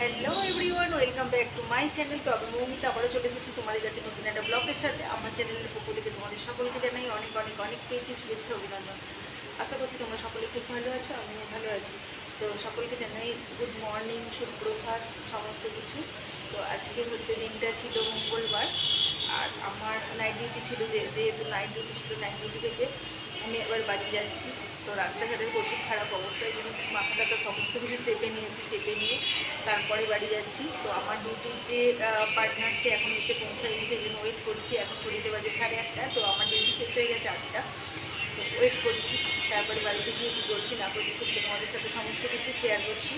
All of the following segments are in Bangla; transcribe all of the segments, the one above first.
Hello everyone, welcome back to my channel. তো আমি মৌমিতা আবারও চলে এসেছি তোমাদের কাছে নতুন একটা ব্লগের সাথে। আমার চ্যানেলের পক্ষ থেকে তোমাদের সকলকে জানাই অনেক অনেক অনেক প্রীতি, শুভেচ্ছা, অভিনন্দন। আশা করছি তোমরা সকলে খুব ভালো আছো, আমিও ভালো আছি। তো সকলকে জানাই গুড মর্নিং, সুপ্রভাত, সমস্ত কিছু। তো আজকে হচ্ছে দিনটা ছিল মঙ্গলবার, আর আমার নাইট ডিউটি ছিল, যেহেতু নাইট ডিউটি ছিল, নাইট ডিউটি থেকে আমি এবার বাড়ি যাচ্ছি। তো রাস্তাঘাটের প্রচুর খারাপ অবস্থায় জন্য মাথাটা সমস্ত কিছু চেপে নিয়েছি, চেপে নিয়ে তারপরে বাড়ি যাচ্ছি। তো আমার ডিউটির যে পার্টনার, সে এখন এসে পৌঁছায়নি, সেই জন্য ওয়েট করছি। এখন ঘড়িতে বাজে 8:30। তো আমার ডিউটি শেষ হয়ে গেছে 8টা। তো ওয়েট করছি, তারপরে বাড়িতে গিয়ে কী করছি না করছি সেগুলো তোমাদের সাথে সমস্ত কিছু শেয়ার করছি।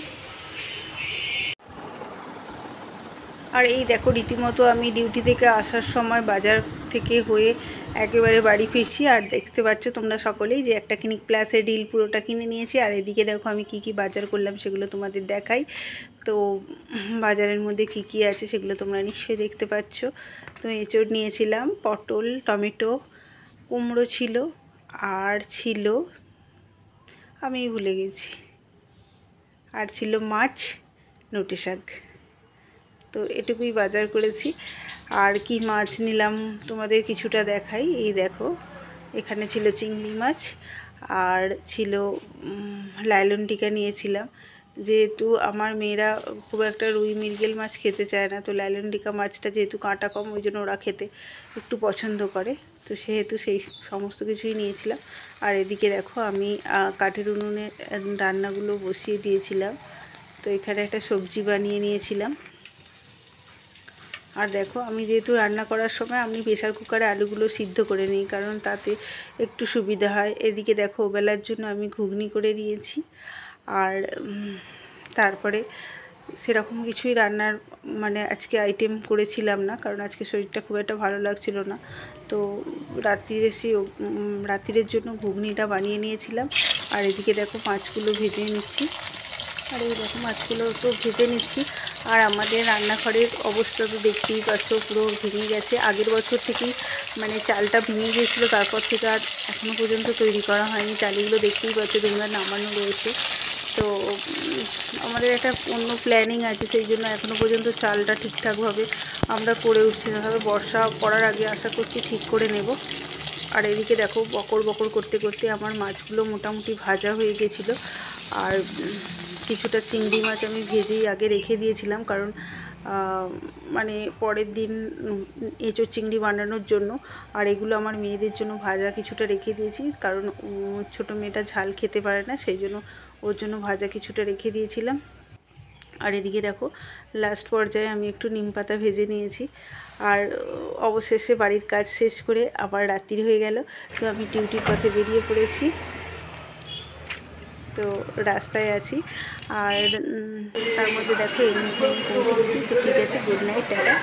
আর এই দেখো, রীতিমতো আমি ডিউটি থেকে আসার সময় বাজার থেকে হয়ে একেবারে বাড়ি ফিরছি। আর দেখতে পাচ্ছ তোমরা সকলেই যে একটা ক্লিনিক প্লাসের ডিল পুরোটা কিনে নিয়েছি। আর এদিকে দেখো আমি কি কি বাজার করলাম সেগুলো তোমাদের দেখাই। তো বাজারের মধ্যে কি কি আছে সেগুলো তোমরা নিশ্চয়ই দেখতে পাচ্ছ। তো এঁচড় নিয়েছিলাম, পটল, টমেটো, কুমড়ো ছিল, আর ছিল, আমি ভুলে গেছি, আর ছিল মাছ, নোটে শাক। তো এটুকুই বাজার করেছি। আর কি মাছ নিলাম তোমাদের কিছুটা দেখাই। এই দেখো, এখানে ছিল চিংড়ি মাছ, আর ছিল লাইলন টিকা নিয়েছিলাম। যেহেতু আমার মেয়েরা খুব একটা রুই মৃগেল মাছ খেতে চায় না, তো লাইলন টিকা মাছটা যেহেতু কাঁটা কম, ওই জন্য ওরা খেতে একটু পছন্দ করে, তো সেহেতু সেই সমস্ত কিছুই নিয়েছিলাম। আর এদিকে দেখো আমি কাঠের উনুনে রান্নাগুলো বসিয়ে দিয়েছিলাম। তো এখানে একটা সবজি বানিয়ে নিয়েছিলাম। আর দেখো, আমি যেহেতু রান্না করার সময় আমি প্রেসার কুকারে আলুগুলো সিদ্ধ করে নিই, কারণ তাতে একটু সুবিধা হয়। এদিকে দেখো, ওবেলার জন্য আমি ঘুগনি করে নিয়েছি। আর তারপরে সেরকম কিছুই রান্নার আজকে আইটেম করেছিলাম না, কারণ আজকে শরীরটা খুব একটা ভালো লাগছিল না। তো রাত্রিরের জন্য ঘুগনিটা বানিয়ে নিয়েছিলাম। আর এদিকে দেখো মাছগুলো ভেজে নিচ্ছি। আর এই দেখো মাছগুলো তো ভেজে নিচ্ছি। আর আমাদের রান্নাঘরের অবস্থা তো দেখতেই পাচ্ছ, পুরো ভেঙে গেছে। আগের বছর থেকেই চালটা ভেঙে গিয়েছিলো, তারপর থেকে আর এখনও পর্যন্ত তৈরি করা হয়নি। চালগুলো দেখতেই পাচ্ছ তোমরা, নামানো রয়েছে। তো আমাদের একটা অন্য প্ল্যানিং আছে, সেই জন্য এখনও পর্যন্ত চালটা ঠিকঠাকভাবে আমরা করে উঠছি না। তবে বর্ষা পড়ার আগে আশা করছি ঠিক করে নেব। আর এদিকে দেখো, বকর বকর করতে করতে আমার মাছগুলো মোটামুটি ভাজা হয়ে গেছিলো। আর কিছুটা চিংড়ি মাছ আমি ভেজেই আগে রেখে দিয়েছিলাম, কারণ পরের দিন এঁচোড় চিংড়ি বানানোর জন্য। আর এগুলো আমার মেয়েদের জন্য ভাজা কিছুটা রেখে দিয়েছি, কারণ ছোটো মেয়েটা ঝাল খেতে পারে না, সেই জন্য ওর জন্য ভাজা কিছুটা রেখে দিয়েছিলাম। আর এদিকে দেখো, লাস্ট পর্যায়ে আমি একটু নিম পাতা ভেজে নিয়েছি। আর অবশেষে বাড়ির কাজ শেষ করে আবার রাত্রি হয়ে গেল। তো আমি ডিউটির পথে বেরিয়ে পড়েছি। তো রাস্তায় আছি। আর তার মধ্যে দেখো এই মুহূর্তে আমি পৌঁছে গেছি। তো ঠিক আছে, গুড নাইট, টাটা।